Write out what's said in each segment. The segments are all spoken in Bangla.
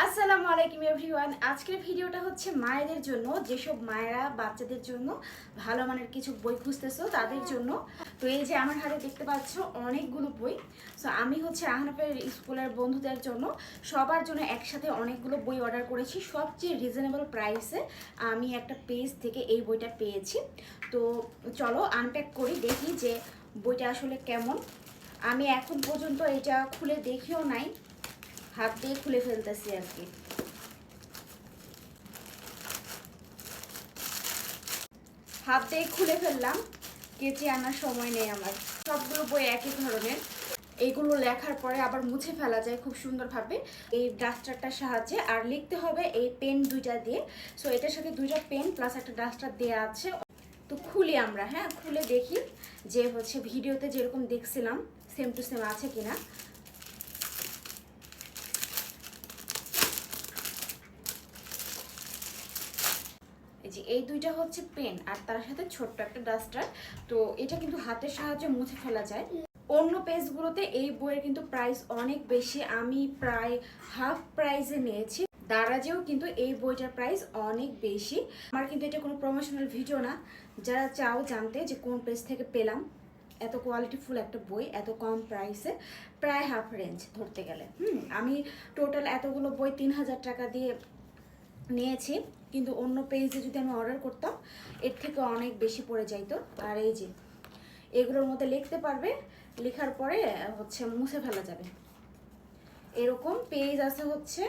আসসালামু আলাইকুম এভরিওয়ান। আজকের ভিডিওটা হচ্ছে মায়েদের জন্য, যেসব মায়েরা বাচ্চাদের জন্য ভালো মানের কিছু বই খুঁজতেছো তাদের জন্য। তো এই যে আমার হাতে দেখতে পাচ্ছ অনেকগুলো বই। সো আমি হচ্ছে আহনাফের স্কুলের বন্ধুদের জন্য সবার জন্য একসাথে অনেকগুলো বই অর্ডার করেছি সবচেয়ে রিজনেবল প্রাইসে। আমি একটা পেজ থেকে এই বইটা পেয়েছি। তো চলো আনপ্যাক করি, দেখি যে বইটা আসলে কেমন। আমি এখন পর্যন্ত এটা খুলে দেখিও নাই, হাত দিয়ে খুলে ফেলতেছি আর কি। হাত দিয়ে খুলে ফেললাম, কেচে আনার সময় নেই আমার। সবগুলো বই একই ধরনের, এইগুলো লেখার পরে আবার মুছে ফেলা যায় খুব সুন্দরভাবে এই ডাস্টারটার সাহায্যে। আর লিখতে হবে এই পেন দুইটা দিয়ে। সো এটার সাথে দুইটা পেন প্লাস একটা ডাস্টার দেওয়া আছে। তো খুলি আমরা, হ্যাঁ খুলে দেখি যে হচ্ছে ভিডিওতে যেরকম দেখছিলাম সেম টু সেম আছে কিনা। এই দুইটা হচ্ছে পেন আর তার সাথে ছোট্ট একটা ডাস্টার। তো এটা কিন্তু হাতের সাহায্যে মুছে ফেলা যায়। অন্য পেজগুলোতে এই বইয়ের কিন্তু প্রাইস অনেক বেশি, আমি প্রায় হাফ প্রাইসে নিয়েছি। দারাজেও কিন্তু এই বইটার প্রাইস অনেক বেশি। আমার কিন্তু এটা কোনো প্রমোশনাল ভিডিও না। যারা চাও জানতে যে কোন পেজ থেকে পেলাম এত কোয়ালিটিফুল একটা বই এত কম প্রাইসে, প্রায় হাফ রেঞ্জ ধরতে গেলে। আমি টোটাল এতগুলো বই 3000 টাকা দিয়ে নিয়েছি, কিন্তু অন্য পেজে যদি আমি অর্ডার করতাম এর থেকে অনেক বেশি পড়ে যাইতো। আর এই যে এগুলোর মধ্যে লিখতে পারবে, লেখার পরে হচ্ছে মুছে ফেলা যাবে। এরকম পেজ আছে হচ্ছে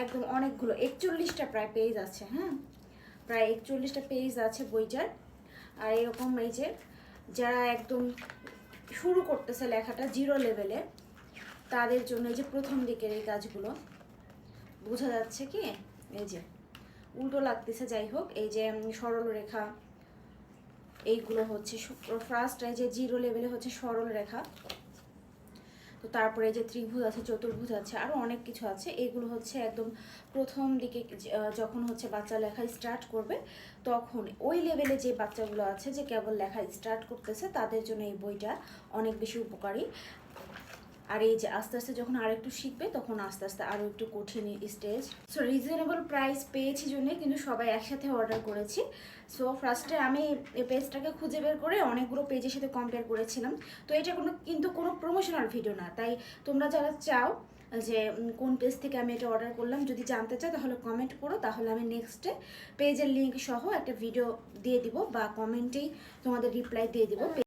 একদম অনেকগুলো, 41টা প্রায় পেজ আছে। হ্যাঁ, প্রায় 41টা পেজ আছে বইটার। আর এরকম এই যে যারা একদম শুরু করতেছে লেখাটা জিরো লেভেলে, তাদের জন্য এই যে প্রথম দিকের এই কাজগুলো বোঝা যাচ্ছে কি, এই যে উল্টো লাগতেছে, যাই হোক এই যে সরল রেখা এইগুলো হচ্ছে ফার্স্ট। এই যে জিরো লেভেলে হচ্ছে সরল রেখা। তো তারপরে এই যে ত্রিভুজ আছে, চতুর্ভুজ আছে, আরও অনেক কিছু আছে। এগুলো হচ্ছে একদম প্রথম দিকে যখন হচ্ছে বাচ্চা লেখা স্টার্ট করবে তখন ওই লেভেলে যে বাচ্চাগুলো আছে যে কেবল লেখা স্টার্ট করতেছে তাদের জন্য এই বইটা অনেক বেশি উপকারী। আর এই যে আস্তে আস্তে যখন আর একটু শিখবে তখন আস্তে আস্তে আরও একটু কঠিন স্টেজ। সো রিজনেবল প্রাইস পেয়েছি জন্যে কিন্তু সবাই একসাথে অর্ডার করেছি। সো ফার্স্টে আমি এই পেজটাকে খুঁজে বের করে অনেকগুলো পেজের সাথে কম্পেয়ার করেছিলাম। তো এটা কিন্তু কোনো প্রমোশনাল ভিডিও না, তাই তোমরা যারা চাও যে কোন পেজ থেকে আমি এটা অর্ডার করলাম যদি জানতে চাও তাহলে কমেন্ট করো, তাহলে আমি নেক্সটে পেজের লিঙ্ক সহ একটা ভিডিও দিয়ে দিব বা কমেন্টেই তোমাদের রিপ্লাই দিয়ে দিব।